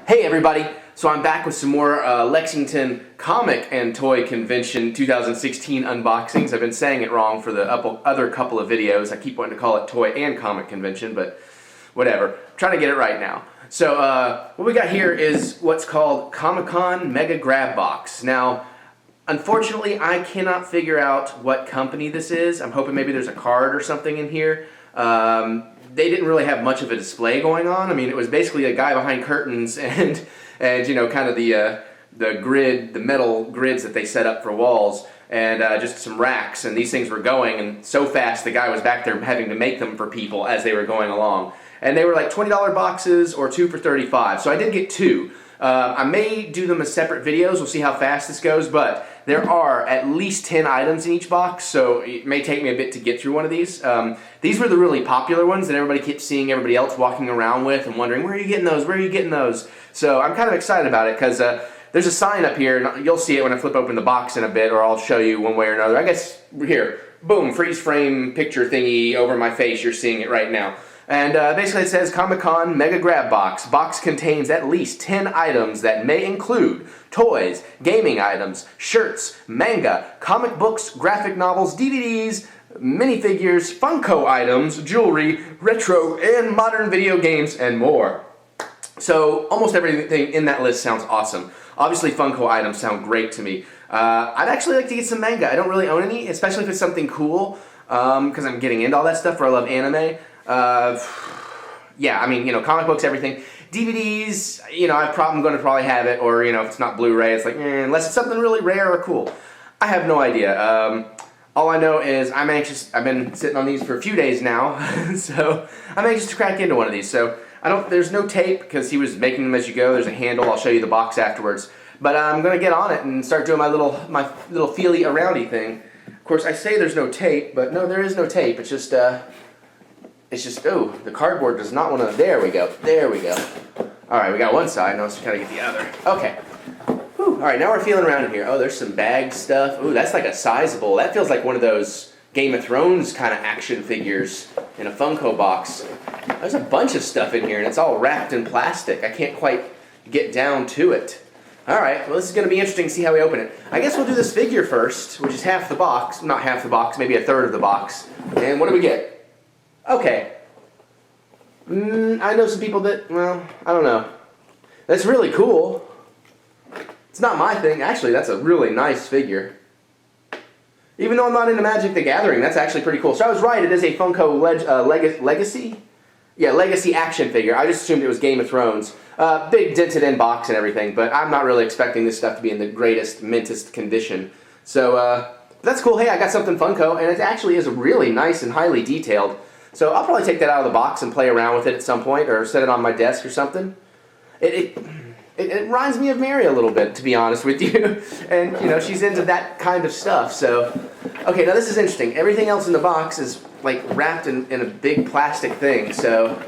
Hey everybody! So I'm back with some more Lexington Comic and Toy Convention 2016 unboxings. I've been saying it wrong for the other couple of videos. I keep wanting to call it Toy and Comic Convention, but whatever. I'm trying to get it right now. So what we got here is what's called Comic-Con Mega Grab Box. Now, unfortunately, I cannot figure out what company this is. I'm hoping maybe there's a card or something in here. They didn't really have much of a display going on. I mean, it was basically a guy behind curtains and you know, kind of the grid, the metal grids that they set up for walls, and just some racks. And these things were going, and so fast the guy was back there having to make them for people as they were going along. And they were like $20 boxes or 2 for $35. So I did get 2. I may do them as separate videos. We'll see how fast this goes, but there are at least 10 items in each box, so it may take me a bit to get through one of these. These were the really popular ones that everybody kept seeing everybody else walking around with and wondering, where are you getting those? Where are you getting those? So I'm kind of excited about it because there's a sign up here, and you'll see it when I flip open the box in a bit, or I'll show you one way or another. I guess here, boom, freeze frame picture thingy over my face. You're seeing it right now. And basically it says Comic-Con Mega Grab Box. Box contains at least 10 items that may include toys, gaming items, shirts, manga, comic books, graphic novels, DVDs, minifigures, Funko items, jewelry, retro and modern video games, and more. So almost everything in that list sounds awesome. Obviously Funko items sound great to me. I'd actually like to get some manga. I don't really own any, especially if it's something cool, because I'm getting into all that stuff, or I love anime. Yeah, I mean, you know, comic books, everything. DVDs, you know, I'm going to probably have it, or, you know, if it's not Blu-ray, it's like, unless it's something really rare or cool. I have no idea. All I know is I'm anxious. I've been sitting on these for a few days now, so I'm anxious to crack into one of these. So there's no tape, because he was making them as you go. There's a handle. I'll show you the box afterwards. But I'm going to get on it and start doing my little feely aroundy thing. Of course, I say there's no tape, but no, there is no tape. It's just, oh, the cardboard does not want to, there we go. Alright, we got one side, now let's try to get the other. Okay. Alright, now we're feeling around in here. Oh, there's some bag stuff. Ooh, that's like a sizable, that feels like one of those Game of Thrones kind of action figures in a Funko box. There's a bunch of stuff in here, and it's all wrapped in plastic. I can't quite get down to it. Alright, well this is going to be interesting to see how we open it. I guess we'll do this figure first, which is half the box. Not half the box, maybe a third of the box. And what do we get? Okay. I know some people that, well, I don't know. That's really cool. It's not my thing. Actually, that's a really nice figure. Even though I'm not into Magic the Gathering, that's actually pretty cool. So I was right, it is a Funko Legacy? Yeah, Legacy action figure. I just assumed it was Game of Thrones. Big dented in box and everything, but I'm not really expecting this stuff to be in the greatest, mintest condition. So, that's cool. Hey, I got something Funko, and it actually is really nice and highly detailed. So I'll probably take that out of the box and play around with it at some point, or set it on my desk or something. It reminds me of Mary a little bit, to be honest with you. And, you know, she's into that kind of stuff, so. Okay, now this is interesting. Everything else in the box is, like, wrapped in a big plastic thing, so.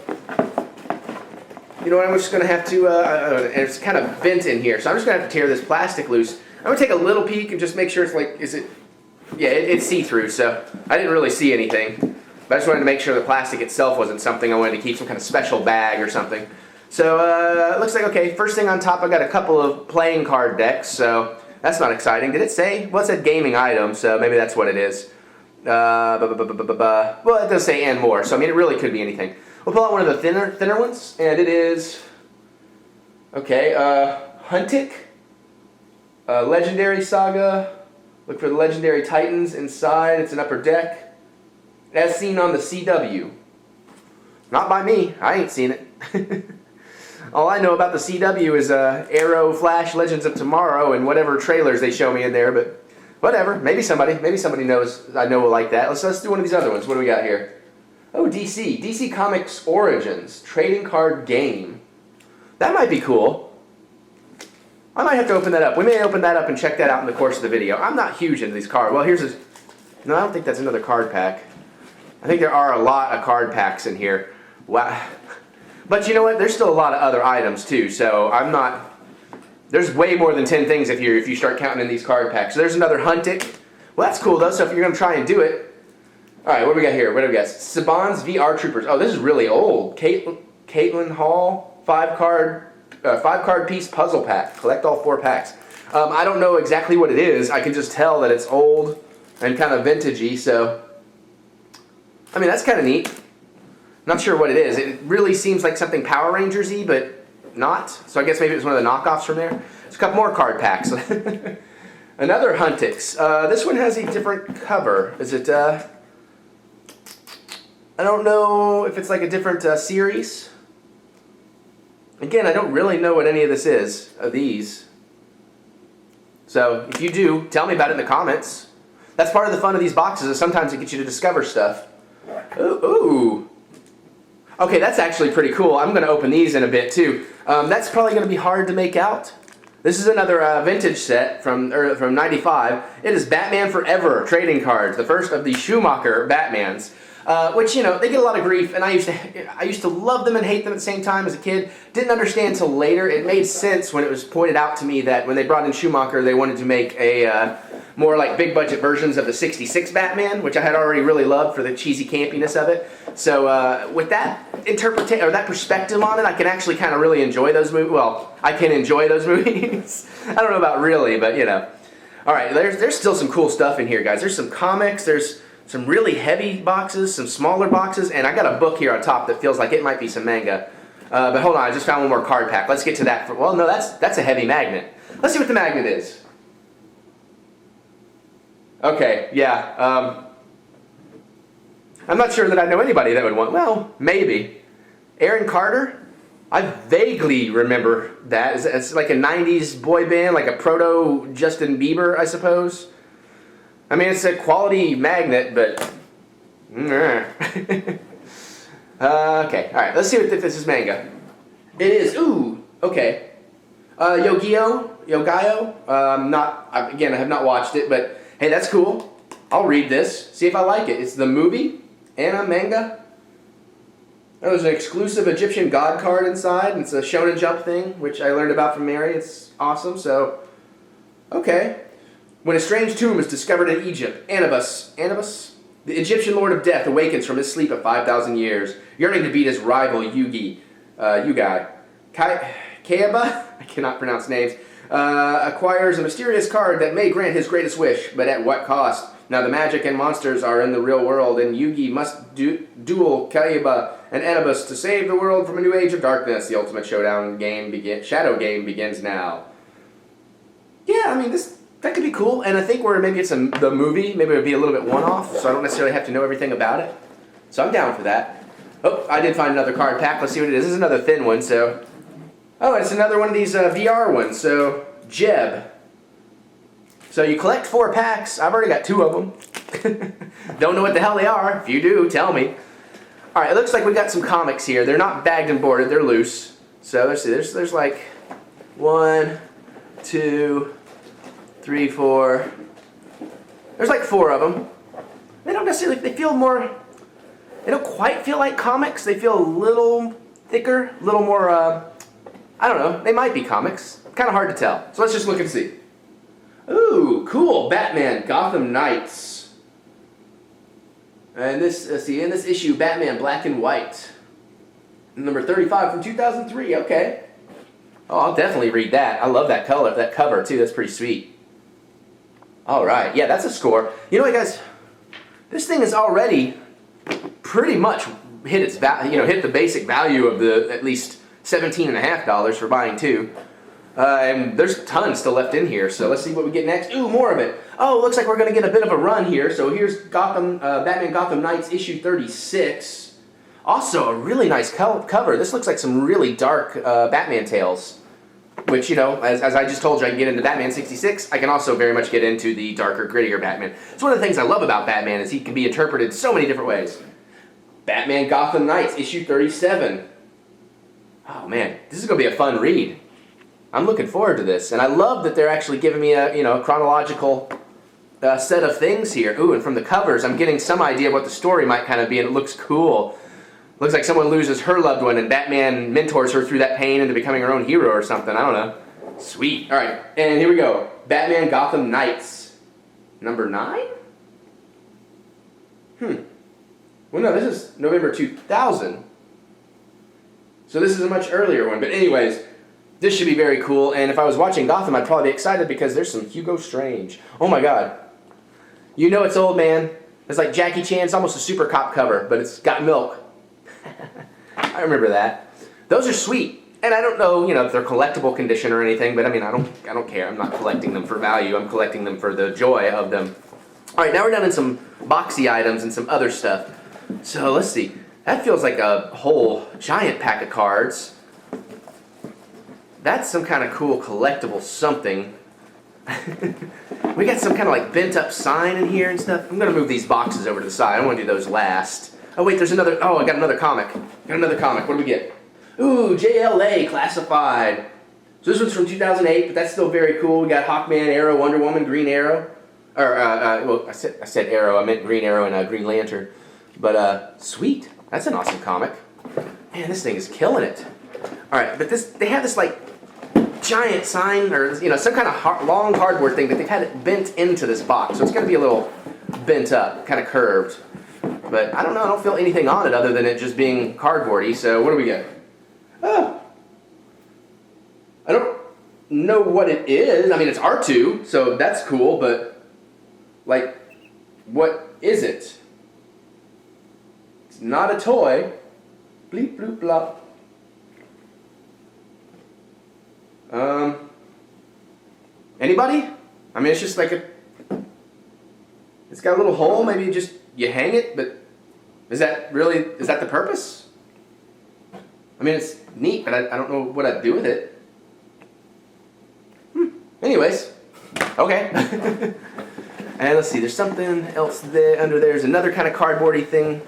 You know what, I'm just going to have to, and it's kind of bent in here, so I'm just going to have to tear this plastic loose. I'm going to take a little peek and just make sure it's like, yeah, it's see-through, so I didn't really see anything. But I just wanted to make sure the plastic itself wasn't something I wanted to keep, some kind of special bag or something. So, it looks like, okay, first thing on top, I got a couple of playing card decks, so that's not exciting. Did it say? Well, it said gaming item, so maybe that's what it is. Well, it does say and more, so I mean, it really could be anything. We'll pull out one of the thinner ones, and it is, okay, Huntic, Legendary Saga. Look for the Legendary Titans inside. It's an upper deck. As seen on the CW. Not by me. I ain't seen it. All I know about the CW is Arrow, Flash, Legends of Tomorrow, and whatever trailers they show me in there, but whatever. Maybe somebody knows I know will like that. Let's do one of these other ones. What do we got here? Oh, DC. DC Comics Origins. Trading card game. That might be cool. I might have to open that up. We may open that up and check that out in the course of the video. I'm not huge into these cards. Well, here's a. No, I don't think that's another card pack. I think there are a lot of card packs in here. Wow. But you know what? There's still a lot of other items too, so I'm not. There's way more than 10 things if you start counting in these card packs. So there's another Huntic. Well, that's cool though, so if you're going to try and do it. Alright, what do we got here? What do we got? Saban's VR Troopers. Oh, this is really old. Caitlin Hall, 5-card 5-card piece puzzle pack. Collect all 4 packs. I don't know exactly what it is. I can just tell that it's old and kind of vintagey, so I mean, that's kind of neat. Not sure what it is. It really seems like something Power Rangers-y, but not. So I guess maybe it was one of the knockoffs from there. There's a couple more card packs. Another Huntix. This one has a different cover. Is it, I don't know if it's like a different series. Again, I don't really know what any of this is, of these. So if you do, tell me about it in the comments. That's part of the fun of these boxes, is sometimes it gets you to discover stuff. Ooh. Okay, that's actually pretty cool. I'm going to open these in a bit too. That's probably going to be hard to make out. This is another vintage set from '95. It is Batman Forever trading cards, the first of the Schumacher Batmans. Which, you know, they get a lot of grief, and I used to love them and hate them at the same time as a kid. Didn't understand until later. It made sense when it was pointed out to me that when they brought in Schumacher, they wanted to make a more like big budget versions of the '66 Batman, which I had already really loved for the cheesy campiness of it. So with that interpretation or that perspective on it, I can actually kind of really enjoy those movies. Well, I can enjoy those movies. I don't know about really, but you know. All right, there's still some cool stuff in here, guys. There's some comics. There's some really heavy boxes, some smaller boxes, and I got a book here on top that feels like it might be some manga. But hold on, I just found one more card pack. Let's get to that. Well, no, that's a heavy magnet. Let's see what the magnet is. Okay, yeah. I'm not sure that I know anybody that would want. Well, maybe. Aaron Carter? I vaguely remember that. It's like a 90s boy band, like a proto Justin Bieber, I suppose. I mean, it's a quality magnet, but... okay, alright, let's see if this is manga. It is, ooh, okay. Yogayo? Again, I have not watched it, but hey, that's cool. I'll read this, see if I like it. It's the movie and a manga. Oh, there's an exclusive Egyptian god card inside, and it's a Shonen Jump thing, which I learned about from Mary. It's awesome, so... Okay. When a strange tomb is discovered in Egypt, Anubis, the Egyptian lord of death, awakens from his sleep of 5,000 years, yearning to beat his rival Yugai. Kaaba, I cannot pronounce names, acquires a mysterious card that may grant his greatest wish, but at what cost? Now the magic and monsters are in the real world, and Yugi must duel Kaaba and Anubis to save the world from a new age of darkness. The ultimate showdown game shadow game begins now. Yeah, I mean, that could be cool, and I think where maybe it's the movie, maybe it would be a little bit one-off, so I don't necessarily have to know everything about it. So I'm down for that. Oh, I did find another card pack. Let's see what it is. This is another thin one, so... Oh, it's another one of these VR ones, so... Jeb. So you collect 4 packs. I've already got 2 of them. Don't know what the hell they are. If you do, tell me. Alright, it looks like we got some comics here. They're not bagged and boarded, they're loose. So let's see, there's like 1, 2, 3, 4. There's like 4 of them. They don't necessarily, they feel more, they don't quite feel like comics. They feel a little thicker, a little more, I don't know, they might be comics. Kind of hard to tell. So let's just look and see. Ooh, cool, Batman, Gotham Knights. And this, let's see, in this issue, Batman Black and White. Number 35 from 2003, okay. Oh, I'll definitely read that. I love that color, that cover too, that's pretty sweet. Alright, yeah, that's a score. You know what, guys? This thing has already pretty much hit its hit the basic value of the at least $17.50 for buying 2. And there's tons still left in here, so let's see what we get next. Ooh, more of it. Oh, looks like we're going to get a bit of a run here. So here's Batman Gotham Knights issue 36. Also, a really nice cover. This looks like some really dark Batman tales. Which, you know, as I just told you, I can get into Batman 66. I can also very much get into the darker, grittier Batman. It's one of the things I love about Batman is he can be interpreted so many different ways. Batman Gotham Knights, issue 37. Oh, man, this is going to be a fun read. I'm looking forward to this. And I love that they're actually giving me a, chronological set of things here. Ooh, and from the covers, I'm getting some idea of what the story might kind of be, and it looks cool. Looks like someone loses her loved one and Batman mentors her through that pain into becoming her own hero or something. I don't know. Sweet. Alright, and here we go. Batman Gotham Knights. Number 9? Well, no, this is November 2000. So this is a much earlier one. But anyways, This should be very cool, and if I was watching Gotham, I'd probably be excited because there's some Hugo Strange. Oh my god. You know it's old, man. It's like Jackie Chan. It's almost a Super Cop cover, but it's got milk. I remember that. Those are sweet. And I don't know, if they're collectible condition or anything, but I mean, I don't care. I'm not collecting them for value. I'm collecting them for the joy of them. All right, now we're down in some boxy items and some other stuff. So let's see. That feels like a whole giant pack of cards. That's some kind of cool collectible something. We got some kind of like bent up sign in here and stuff. I'm going to move these boxes over to the side. I want to do those last. Oh wait, there's another. Oh, I got another comic. Got another comic. What do we get? Ooh, JLA Classified. So this one's from 2008, but that's still very cool. We got Hawkman, Arrow, Wonder Woman, Green Arrow. Well, I said Arrow. I meant Green Arrow and Green Lantern. But sweet. That's an awesome comic. Man, this thing is killing it. All right, but they have this like giant sign or some kind of long cardboard thing that they've had it bent into this box. So it's going to be a little bent up, kind of curved. But I don't know. I don't feel anything on it other than it just being cardboardy. So what do we get? Oh, I don't know what it is. I mean, it's R2, so that's cool, but, like, what is it? It's not a toy. Bleep, bloop, blop. Anybody? I mean, it's just like it's got a little hole, maybe just you hang it, but is that the purpose? I mean, it's neat, but I don't know what I'd do with it. Anyways, okay. And let's see, there's something else there under there. There's another kind of cardboardy thing.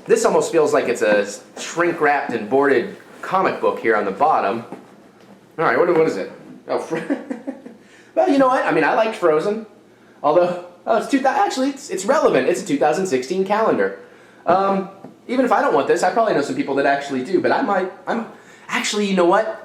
This almost feels like it's a shrink-wrapped and boarded comic book here on the bottom. All right, what is it? Oh, well, you know what? I mean, I liked Frozen. Although, it's relevant. It's a 2016 calendar. Even if I don't want this, I probably know some people that actually do, but actually, you know what?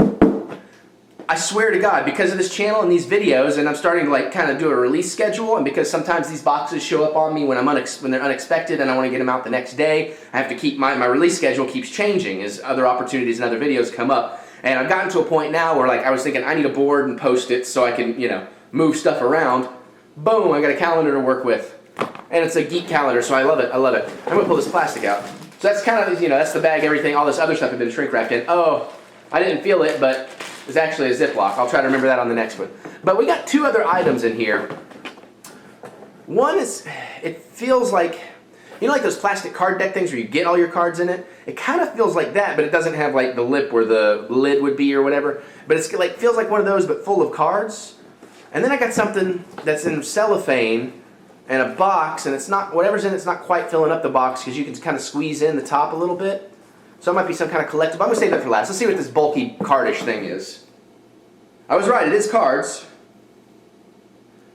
I swear to God, because of this channel and these videos, and I'm starting to like kind of do a release schedule, and because sometimes these boxes show up on me when they're unexpected and I want to get them out the next day, I have to keep my release schedule keeps changing as other opportunities and other videos come up. And I've gotten to a point now where like I was thinking I need a board and Post-its so I can, move stuff around. Boom, I got a calendar to work with. And it's a geek calendar, so I love it. I'm going to pull this plastic out. So that's kind of, that's the bag, everything, all this other stuff had been shrink wrapped in. Oh, I didn't feel it, but it's actually a Ziploc. I'll try to remember that on the next one. But we got two other items in here. One is, it feels like, like those plastic card deck things where you get all your cards in it? It kind of feels like that, but it doesn't have like the lip where the lid would be or whatever. But it's like feels like one of those, but full of cards. And then I got something that's in cellophane and a box, and it's not, whatever's in it's not quite filling up the box because you can kind of squeeze in the top a little bit. So it might be some kind of collectible. I'm going to save that for last. Let's see what this bulky cardish thing is. I was right, it is cards.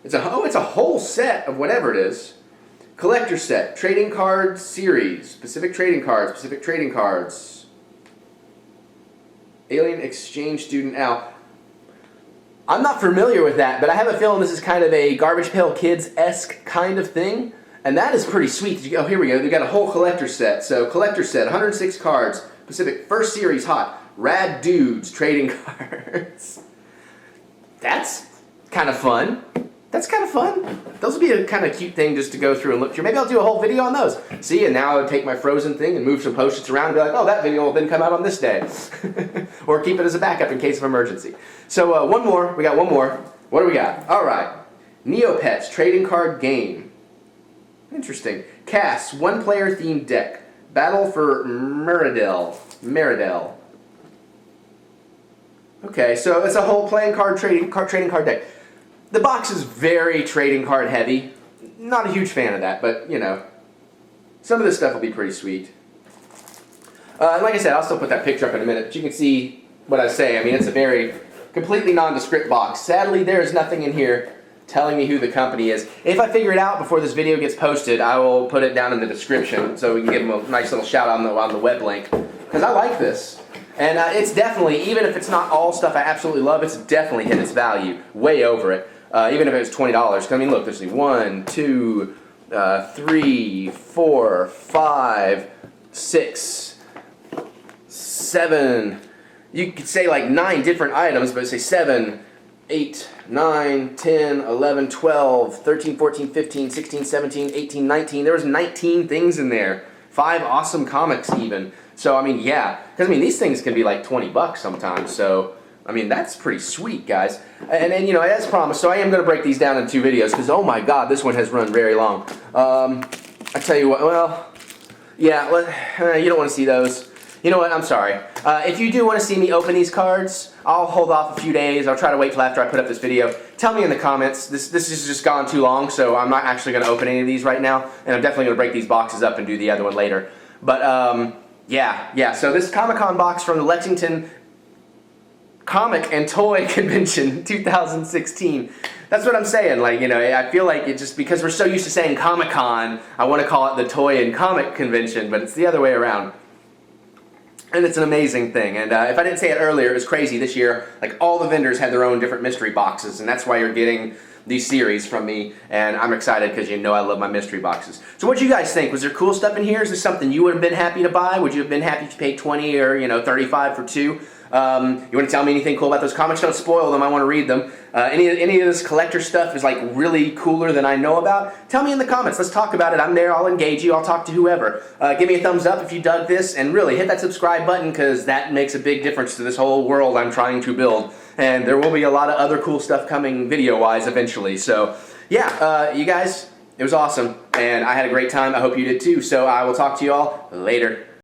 It's a whole set of whatever it is. Collector set, trading card series, Pacific trading cards. Alien exchange student Al. I'm not familiar with that, but I have a feeling this is kind of a Garbage Pail Kids-esque kind of thing. And that is pretty sweet. Oh, here we go. They got a whole collector set. So, collector set, 106 cards. Pacific first series hot. Rad dudes trading cards. That's kind of fun. Those would be a kind of cute thing just to go through and look through. Maybe I'll do a whole video on those. See, and now I would take my Frozen thing and move some Post-its around and be like, oh, that video will then come out on this day. Or keep it as a backup in case of emergency. So one more. We got one more. What do we got? All right. Neopets trading card game. Interesting. Cass, one-player themed deck. Battle for Meridel. Okay, so it's a whole playing card trading card deck. The box is very trading card heavy. Not a huge fan of that, but some of this stuff will be pretty sweet. And like I said, I'll still put that picture up in a minute, but you can see what I say. I mean, it's a very completely nondescript box. Sadly, there is nothing in here telling me who the company is. If I figure it out before this video gets posted, I will put it down in the description so we can give them a nice little shout out on the web link. Because I like this. And it's definitely, even if it's not all stuff I absolutely love, it's definitely hit its value. Way over it. Even if it was $20. I mean, look, there's 1, 2, 3, 4, 5, 6, 7, you could say like 9 different items, but say 7, 8, 9, 10, 11, 12, 13, 14, 15, 16, 17, 18, 19. There was 19 things in there. 5 awesome comics even. So, I mean, yeah. Because, I mean, these things can be like 20 bucks sometimes. So, I mean, that's pretty sweet, guys. And then, you know, as promised, so I am going to break these down in 2 videos because, oh my god, this one has run very long. I tell you what, well, yeah, you don't want to see those. You know what, I'm sorry. If you do want to see me open these cards, I'll hold off a few days. I'll try to wait till after I put up this video. Tell me in the comments. This has just gone too long, so I'm not actually going to open any of these right now. And I'm definitely going to break these boxes up and do the other one later. But, yeah. So this Comic-Con box from the Lexington Comic and Toy Convention 2016. That's what I'm saying. Like, you know, I feel like it just because we're so used to saying Comic-Con, I want to call it the Toy and Comic Convention, but it's the other way around. And it's an amazing thing. And if I didn't say it earlier, it was crazy this year. Like, all the vendors had their own different mystery boxes, and that's why you're getting these series from me. And I'm excited because you know I love my mystery boxes. So what do you guys think? Was there cool stuff in here? Is this something you would have been happy to buy? Would you have been happy to pay 20 or, you know, 35 for 2? You want to tell me anything cool about those comics? Don't spoil them. I want to read them. Any of this collector stuff is like really cooler than I know about? Tell me in the comments. Let's talk about it. I'm there. I'll engage you. I'll talk to whoever. Give me a thumbs up if you dug this, and really hit that subscribe button because that makes a big difference to this whole world I'm trying to build. And there will be a lot of other cool stuff coming video-wise eventually. So yeah, you guys, it was awesome, and I had a great time. I hope you did too. So I will talk to you all later.